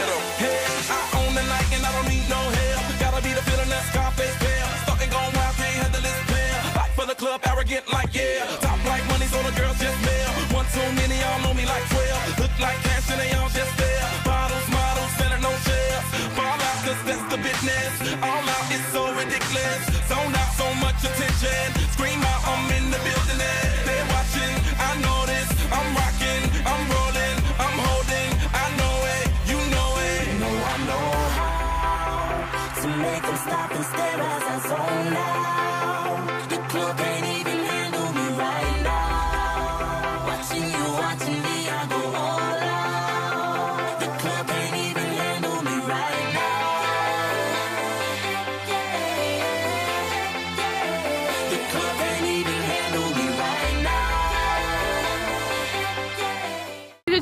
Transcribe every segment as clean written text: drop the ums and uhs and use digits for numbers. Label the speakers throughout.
Speaker 1: them. Hey, I own the night and I don't need no help. Gotta be the feeling that Scarface feel. Starting going wild, can't handle this pair. Back for the club, arrogant like yeah. Top like money, so the girls just mail. One too many, y'all know me like 12. Look like cash and they all just there. Bottles, models, selling no shares. Fall out, cause that's the business. All out is so ridiculous. Zone out, so much attention. Scream out, I'm in the building there. They're watching, I know this. I'm rocking, I'm rolling, I'm holding. I know it, you know it.
Speaker 2: You know I know how to make them stop and stare as I zone out. The club can't even handle me right now. Watching you, watching me, I go all out. The club can't even handle me right now. The club can't even handle me right now.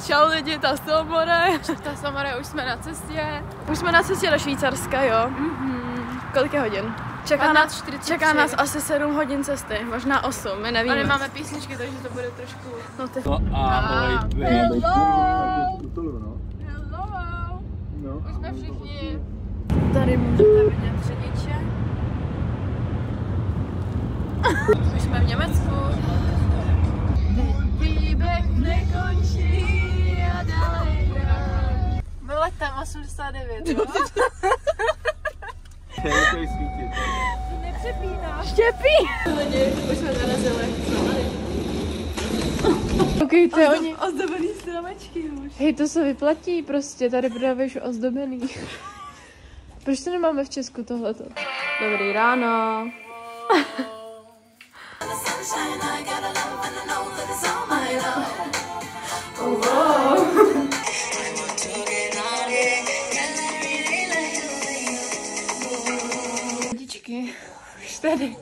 Speaker 3: Čau lidi, Tasomore. Tasomore, už jsme na cestě. Už jsme na cestě do Švýcarska, jo. Kolik je hodin? Čeká nás asi 7 hodin cesty, možná 8, my nevíme. Ale máme písničky, takže to bude trošku... No ty...
Speaker 4: Ahoj,
Speaker 3: Hello!
Speaker 4: No.
Speaker 3: Už jsme všichni. Tady můžete vidět řidiče. Už jsme v Německu. Příběh nekončí a dále hrát. Byla tam 89, jo?
Speaker 4: Chtěli svítit.
Speaker 3: Nepřepíná. Štěpí! Lidi, už jsme narazili. Koukejte, oni... Ozdobený stromečky už. Hej, to se vyplatí prostě, tady prodávají ozdobený. Proč to nemáme v Česku tohleto? Dobrý ráno. Už tady.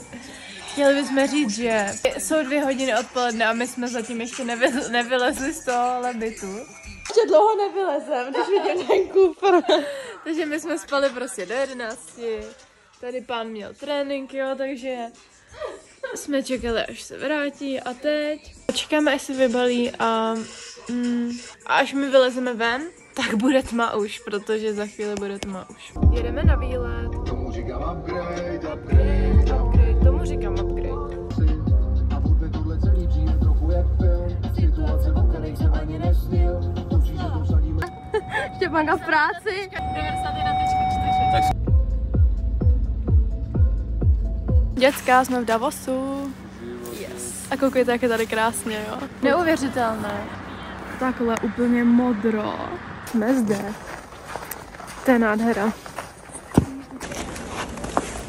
Speaker 3: Chtěli bychom říct, že jsou 2 hodiny odpoledne a my jsme zatím ještě nevylezli z tohohle bytu. Ještě dlouho nevylezem, když vidím ten kufr. Takže my jsme spali prostě do 11. Tady pán měl trénink, jo, takže jsme čekali, až se vrátí a teď čekáme, až se vybalí a až my vylezeme ven, tak bude tma už, protože za chvíli bude tma už. Jedeme na výlet.
Speaker 5: Tomu říkám upgrade.
Speaker 3: Tomu říkám upgrade.
Speaker 5: A furt tohle celý přijde trochu jak film. Situace, o kterých jsem ani nesnil. Určitě to vsadíme.
Speaker 3: Štěpánka v práci. 91.4. Děcka, jsme v Davosu. Yes. A koukejte, jak je tady krásně, jo. Neuvěřitelné. Takhle úplně modro. Jsme zde. To je nádhera.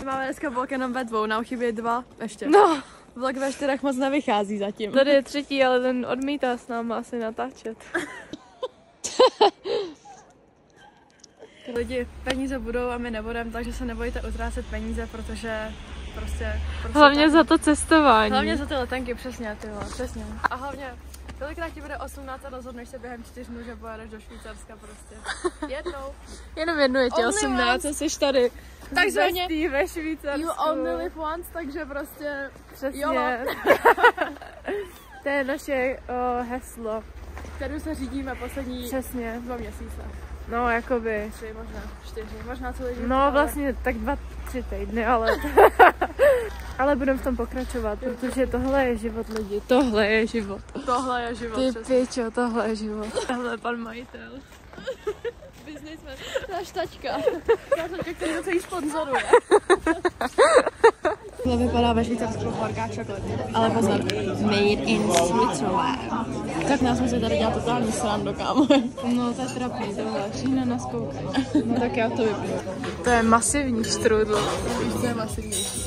Speaker 3: Máme dneska vlog jenom ve 2, nám chybí 2 ještě. No. Vlog ve 4 moc nevychází zatím. Tady je 3, ale ten odmítá s náma asi natáčet. Lidi, peníze budou a my nebudeme, takže se nebojte utrácet peníze, protože prostě hlavně za to cestování. Hlavně za ty letenky, přesně, ty vole, přesně. A hlavně, kolikrát ti bude 18 a rozhodneš se během 4 dnů, že pojedeš do Švýcarska prostě. Jednou. Jenom jednou je ti 18 a jsi tady. Takzvaně ve Švýcarsku. You only live once, takže prostě přesně. To je naše heslo, kterou se řídíme poslední přesně 2 měsíce. No, jakoby 3, možná 4, možná celý život. No, vlastně tak 2-3 týdny, ale ale budeme v tom pokračovat, protože tohle je život lidi. Tohle je život. Tohle je život. Ty pičo, tohle je život. Tohle je pan majitel. Businessman. Náš tačka. Náš tačka, který to celý sponzoruje. Tohle vypadá ve Švýcarsku horká čokoláda. Ale pozor, made in Switzerland. Tak nás musí tady dělat totální srandu, kámo. No to je trapný, tohle. Všichni nás koukají. No tak já to vypiju. To je masivní štrudl. Víš, co je masivnější?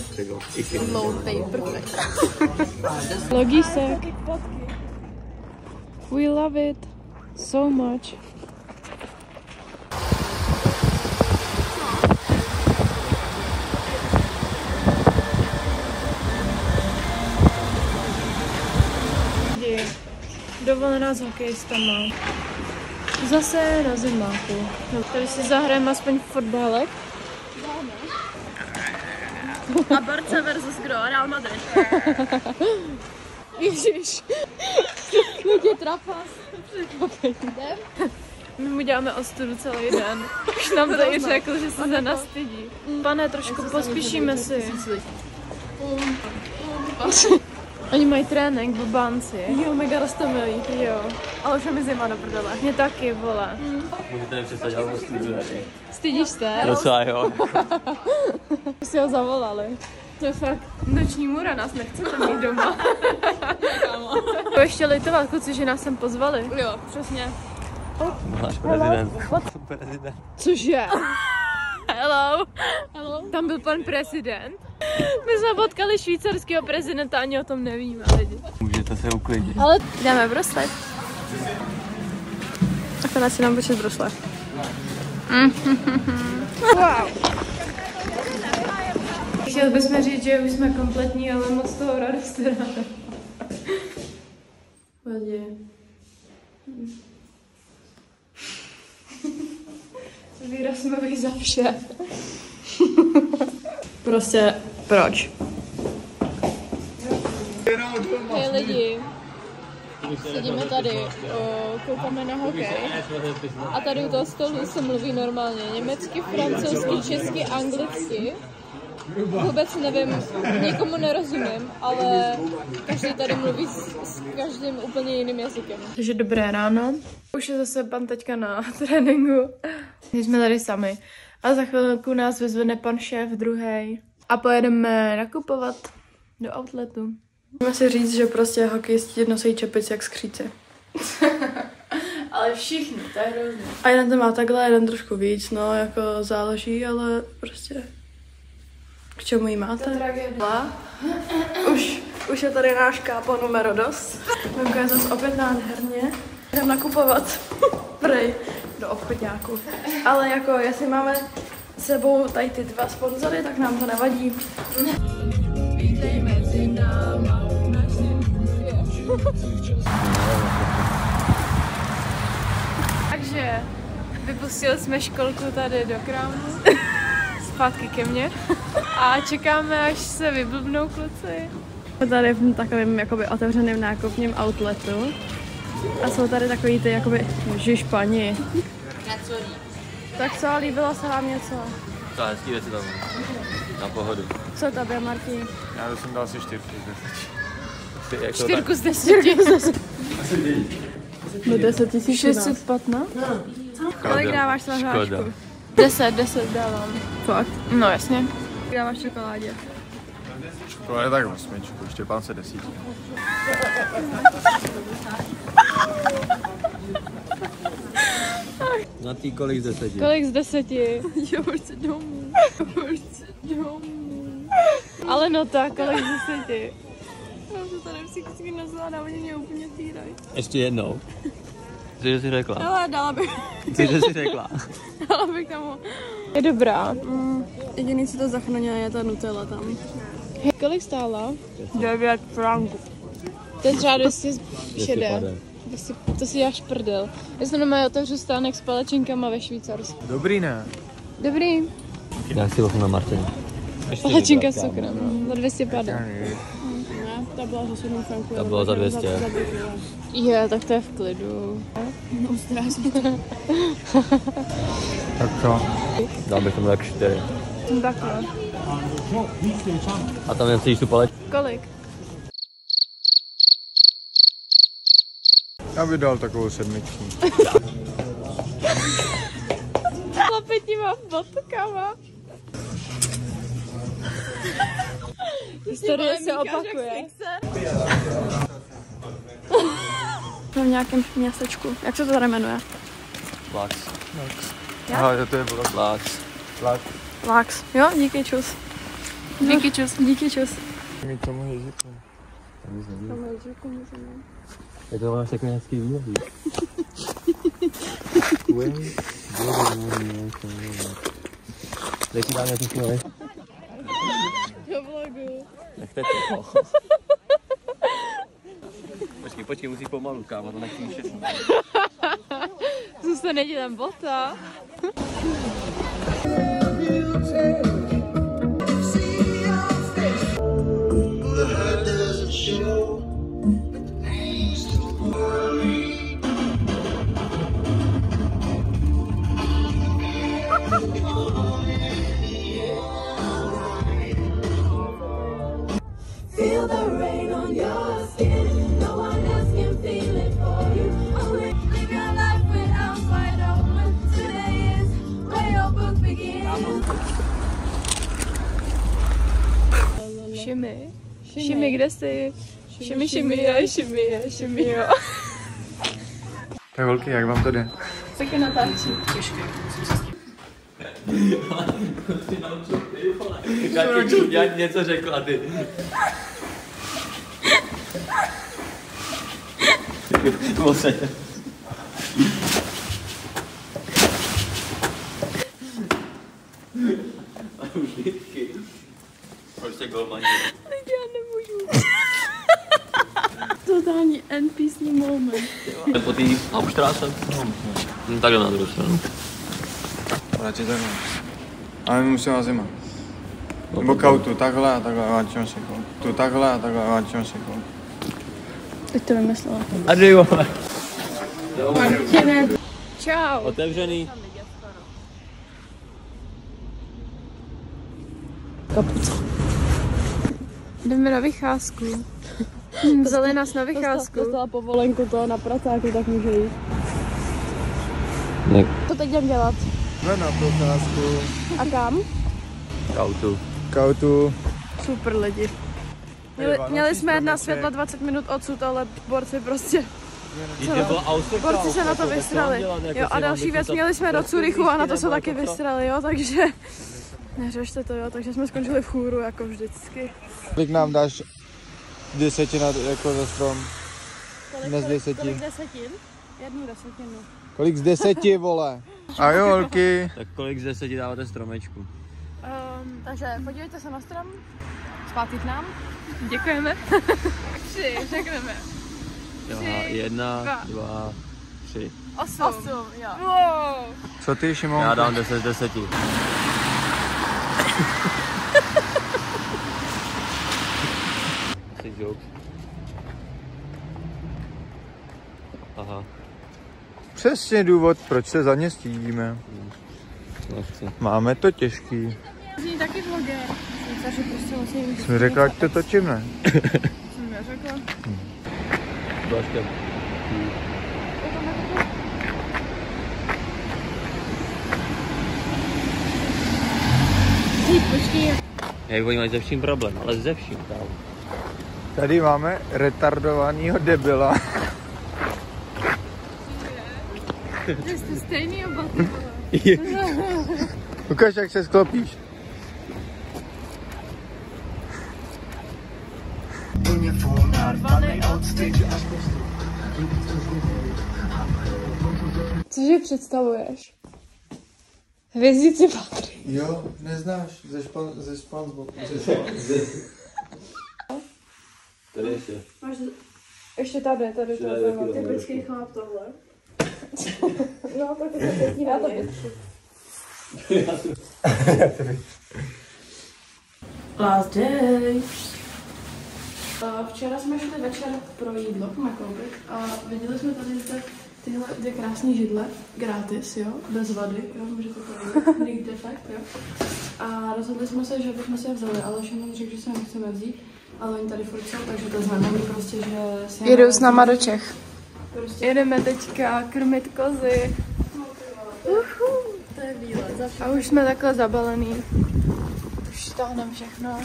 Speaker 3: Low paper perfect. Logísek. We love it so much. Dovolená s hokejistama. Zase na zimáku. No, tady si zahrajeme aspoň fotbalek. A Barca versus kdo? Real Madrid. Ježiš. Kdo tě trapas? My mu děláme ostudu celý den. Už nám to i řekl, že se za nás stydí. Pane, trošku pospíšíme si. Oni mají trénink v bánci. Jo, mega roztomilý. Jo. Ale už je mi zima do prdele. Mě taky, vole.
Speaker 4: Můžete nepřestat dělat ostudu, ne?
Speaker 3: Stydíš se?
Speaker 4: Docela jo.
Speaker 3: Si ho zavolali. To je fakt noční můra, nás nechcete mít doma. To ještě litovat, kluci, že nás sem pozvali. Jo, přesně.
Speaker 4: Náš prezident. Prezident.
Speaker 3: Cože? Hello. Hello. Tam byl pan prezident. My jsme potkali švýcarského prezidenta, ani o tom nevíme, lidi.
Speaker 4: Můžete se uklidnit.
Speaker 3: Ale jdeme broslev. Akorát si nám počít broslev. Wow. Chtěli bychom říct, že už jsme kompletní, ale moc toho radost ráda. Lidi. Výraz mluví za vše. Prostě proč? Hej lidi, sedíme tady, koukáme na hokej a tady u toho stolu se mluví normálně německy, francouzsky, česky, anglicky. Vůbec nevím, nikomu nerozumím, ale každý tady mluví s každým úplně jiným jazykem. Takže dobré ráno. Už je zase pan teďka na tréninku. My jsme tady sami. A za chvilku nás vyzvedne pan šéf druhej. A pojedeme nakupovat do outletu. Můžeme si říct, že prostě hokejisti nosí čepici jak skříci. Ale všichni, to je hrozně. A jeden to má takhle, jeden trošku víc, no jako záleží, ale prostě... K čemu jí máte? Už je tady náš kápo numero 2. Venku je zase opět nádherně. Jdem nakupovat prej do obchodňáku. Ale jako jestli máme s sebou tady ty dva sponzory, tak nám to nevadí. Vítej mezi náma. Takže vypustili jsme školku tady do krámu. Zpátky ke mně. A čekáme, až se vyblbnou kluci. Jsme tady v takovém jakoby otevřeném nákupním outletu. A jsou tady takový ty jakoby Španí. Tak co, líbilo se vám něco?
Speaker 4: To je hezký věci tam. Na pohodu.
Speaker 3: Co tobě, Martin?
Speaker 6: Já bych dal si 4 z 10.
Speaker 3: 4 z 10. No 10 615? Kolik dáváš svařáčku? 10 dávám. Fakt? No jasně. Dáváš čokoládě?
Speaker 6: Čokoládě tak 8, Štěpán se 10.
Speaker 4: Na ty kolik z 10?
Speaker 3: Kolik z 10? Jo, už se domů. Ale no tak, kolik z 10? Já se tady všichni nezvládám, oni mě úplně týrají.
Speaker 4: Ještě jednou. Cože jsi řekla?
Speaker 3: Ale dala bych.
Speaker 4: Cože jsi řekla?
Speaker 3: Dala bych tomu. Je dobrá. Jediný, co to zachránilo, je ta Nutella tam. Kolik stála? 9 franků. To je třeba 260. To si děláš prdel. Já jsem normálně otevřu stánek s palačinkama ve Švýcarsku.
Speaker 6: Dobrý, ne?
Speaker 3: Dobrý.
Speaker 4: Já si ochnu na Martina.
Speaker 3: Palačinka s cukrem, no. Za 250. Ta byla za 7 franků.
Speaker 4: Ta byla za 200.
Speaker 3: Je, tak to je v klidu. No, zdráží to.
Speaker 6: Tak co?
Speaker 4: Dal bych tomu tak 4.
Speaker 3: Takhle.
Speaker 4: A tam jen chceš tu paleč?
Speaker 3: Kolik?
Speaker 6: Já bych dal takovou 7.
Speaker 3: Chlapetíma botkama. Historie se opakuje. Jsme v nějakém městečku. Jak se to tady jmenuje?
Speaker 4: Lax.
Speaker 6: Aha, to je vlog.
Speaker 4: Lax.
Speaker 3: Lax. Jo, díky čus. Díky čus. Díky čus.
Speaker 6: Mít tomu jazyku.
Speaker 4: Jak to máš takový hezký výhled? Jaký dáme jaký chvíli?
Speaker 3: Do vlogu.
Speaker 4: Nechte to. Počkej, musíš pomalu, kámo, to nechci všechno.
Speaker 3: Zůstane ti tam bota. Šimi, kde jsi? Šimi jo.
Speaker 6: Tak holky, jak vám to jde?
Speaker 3: Taky natáčí.
Speaker 4: Já ti udělat něco řekla, ty. Prostě golmani.
Speaker 3: Já nemůžu. Totální NPC moment.
Speaker 4: Po té Hauptstraße. No takhle na druhou stranu.
Speaker 6: Radši takhle. Ale my musíme na zima. Nebo kautu, takhle a takhle, váčím si kautu. Takhle a takhle, váčím si kautu.
Speaker 3: Teď to vymyslela.
Speaker 4: Adieu, vole.
Speaker 3: Čau.
Speaker 4: Otevřený.
Speaker 3: Jdeme na vycházku. Vzali nás na vycházku. Dostala povolenku toho na pracáku, tak může jít. Co teď jdem dělat?
Speaker 6: Jdeme na procházku.
Speaker 3: A kam?
Speaker 6: Kautu.
Speaker 3: Super lidi. Měli jsme jet na světla 20 minut odsud, ale borci prostě... Borci se na to vysrali. Jo, a další věc, měli jsme do Curychu a na to se taky vysrali, jo, takže... Neřešte to, jo, takže jsme skončili v chůru, jako vždycky.
Speaker 6: Kolik nám dáš 10 jako za strom? Dnes 10.
Speaker 3: Kolik desetin? 1 desetinu.
Speaker 6: Kolik z 10, vole? A jo, holky.
Speaker 4: Tak kolik z 10 dáváte stromečku?
Speaker 3: Takže podívejte se na strom. Zpátky k nám. Děkujeme. 3, řekneme.
Speaker 4: Jo, 1, 2, 3.
Speaker 3: 8, jo. Wow.
Speaker 6: Co ty, Šimon?
Speaker 4: Já dám 10 z 10. Jsi joke. Aha.
Speaker 6: Přesně důvod, proč se za ně stydíme. Máme to těžký.
Speaker 3: Jsi taky vloger. Takže prostě musím...
Speaker 6: Jsi mi řekla, ať to točíme.
Speaker 3: Jsem neřekla.
Speaker 4: Blažkem.
Speaker 3: Počkej.
Speaker 4: Jak oni mají ze vším problém, ale ze vším, kámo.
Speaker 6: Tady máme retardovanýho debila.
Speaker 3: Ty jste stejný oba, ty vole.
Speaker 6: Ukaž, jak se sklopíš.
Speaker 3: Cože představuješ? Hvězdici Patry.
Speaker 6: Jo, neznáš, ze SpongeBobu.
Speaker 4: Tady ještě.
Speaker 3: Máš ještě tady tohle, typický chlap tohle. No, tak to se pěkný na to větší. Last day. Včera jsme šli večer pro jídlo nakoupit a viděli jsme tady tyhle dvě krásné židle, gratis, jo, bez vady, jo, můžete to vidět, nikde fakt, jo. A rozhodli jsme se, že bychom si je vzali, ale Šimon řekl, že se nechceme vzít, ale oni tady furt jsou, takže to znamená prostě, že si jedou s náma do Čech. Prostě jedeme teďka krmit kozy. To je výlet. A už jsme takhle zabalený. Už táhneme všechno.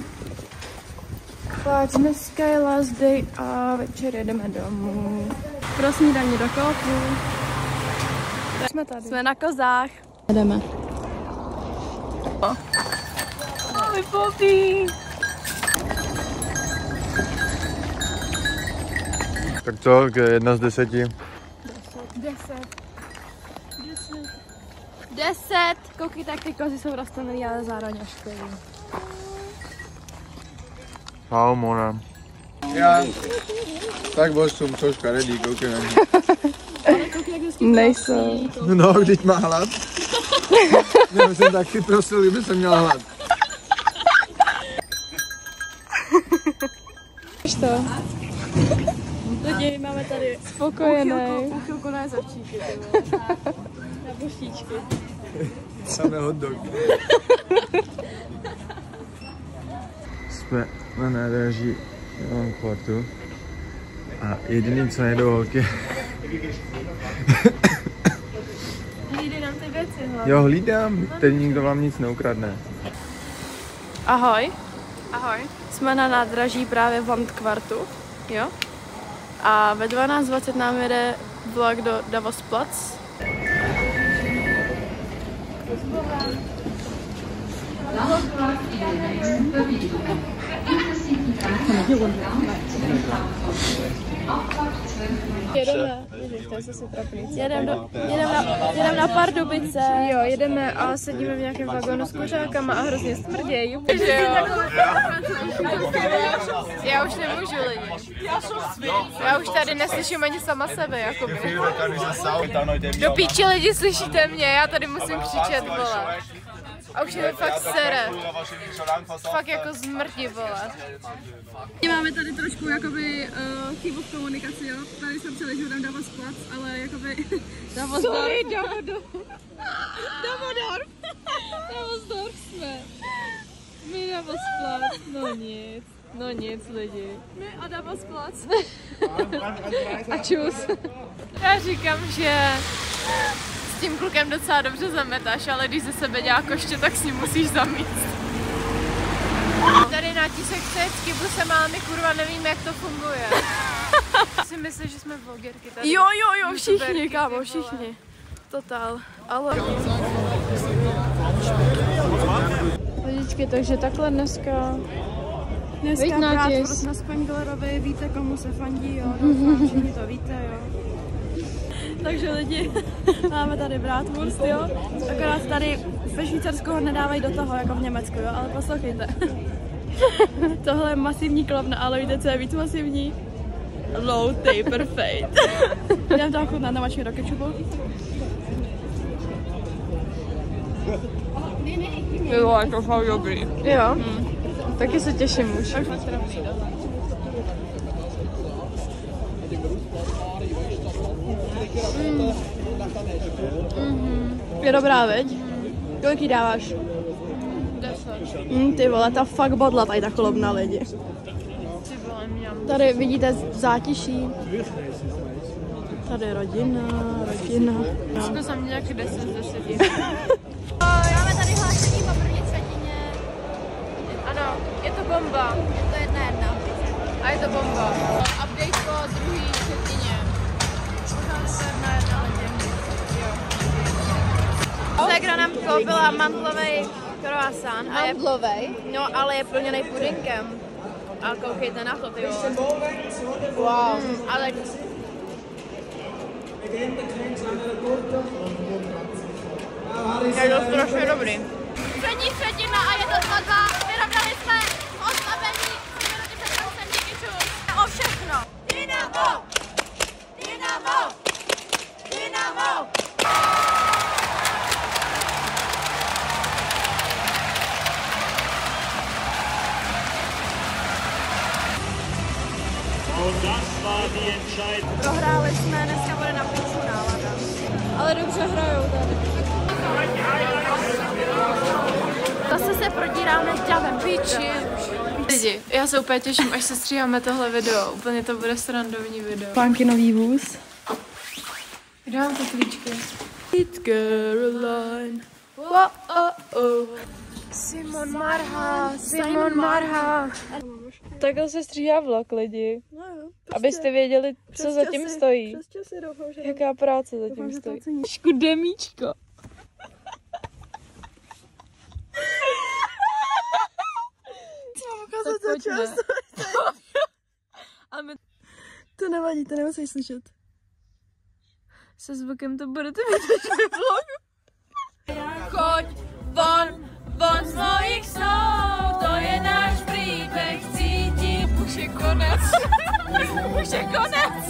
Speaker 3: Páč, dneska je last day a večer jedeme domů. Pro snídaní do Koupu. Jsme tady. Jsme na kozách. Jedeme. Ahoj, Poppy.
Speaker 6: Tak co, 1 z 10?
Speaker 3: 10. Koukejte, jak ty kozy jsou rostomilý, ale zároveň ošklivý.
Speaker 6: Čau, Mona. Já. Tak božům, jsou škaredý, koukej na ně.
Speaker 3: Nejsou.
Speaker 6: No, vždyť má hlad. Já jsem taky prosil, kdyby jsem měl hlad.
Speaker 3: Víš to? Lidi, máme tady spokojený. Půlchylku na jezevčíky, na buštíčky.
Speaker 6: Samé hot dog. Jsme na nádraží Portu a jediný, co nejdou holky.
Speaker 3: Hlídej nám ty věci, hlavně.
Speaker 6: Jo, hlídám, teď nikdo vám nic neukradne.
Speaker 3: Ahoj. Ahoj. Jsme na nádraží právě v Landkvartu, jo? A ve 12:20 nám jede vlak do Davosplatz. Jedeme na Pardubice. Jo, jedeme a sedíme v nějakém vagonu s kuřákama a hrozně smrdějí. Já už nemůžu lidi. Já už tady neslyším ani sama sebe, jakoby. Do píči lidi slyšíte mě, já tady musím křičet, vole. A už je to fakt sere. Fakt jako zmrti, vole.
Speaker 7: Máme tady trošku jakoby chybu v komunikaci, jo. Tady jsme psali, že budeme Davosplatz, ale jakoby Davosdorf jsme. My Davosplatz, no nic lidi. My a Davosplatz. A čus.
Speaker 3: Já říkám, že s tím klukem docela dobře zametáš, ale když ze sebe dělá koště, tak s ním musíš zamíst. Tady na tisek s kibusem, ale my kurva nevíme, jak to funguje. Si myslím, že jsme vlogerky tady. Jo, všichni, kámo, všichni. Totál, ale... Lidičky, takže takhle dneska
Speaker 7: brát na Spenglerovi, víte, komu se fandí, jo, doufám, všichni to víte, jo.
Speaker 3: Takže lidi, máme tady bratwurst, jo, akorát tady ve Švýcarsku ho nedávají do toho, jako v Německu, jo, ale poslouchejte. Tohle je masivní klovna, ale víte, co je víc masivní? Low taper fade. Jdeme to ochutnat na mačky do kečupu. Jo, je to fakt dobrý. Jo? Taky se těším už. Je dobrá, veď? Kolik jí dáváš? 10. Ty vole, ta fakt bodla tady ta kolobna lidi. Tady vidíte zátiší. Tady rodina. Jsme za mě nějaký 10 z 10.
Speaker 7: Máme tady hlášení po první třetině.
Speaker 3: Ano, je to bomba.
Speaker 7: Je to 1-1.
Speaker 3: A je to bomba.
Speaker 7: Update po druhé třetině.
Speaker 3: Ségra nám koupila mandlovej croissant.
Speaker 7: Mandlovej?
Speaker 3: No, ale je plněnej pudinkem. A koukejte na to, ty vole.
Speaker 7: Wow.
Speaker 3: Ale... Je to strašně dobrý.
Speaker 7: První třetina a je to 2-2. Vyrovnali jsme oslabení 3 minuty před koncem, díky čus. O všechno. Dynamo! Dynamo! Dynamo!
Speaker 3: Prohráli jsme, dneska bude na piču nálada. Ale dobře hrajou tady. Zase se prodíráme ďavem, piči. Lidi, já se úplně těším, až se stříháme tohle video. Úplně to bude srandovní video. Pánky nový vůz. Kde mám ty klíčky? It's Caroline. Simon Marha. Takhle se stříhá vlog, lidi. No jo, prostě, abyste věděli, co za tím stojí. Si doufám, že jaká práce za tím stojí. Škudemíčko. To nevadí, to nemusíš slyšet. Se zvukem to budete mít ve vlogu. Choď von z mojich snů, to je náš příběh, cítím, už je konec. Už je konec.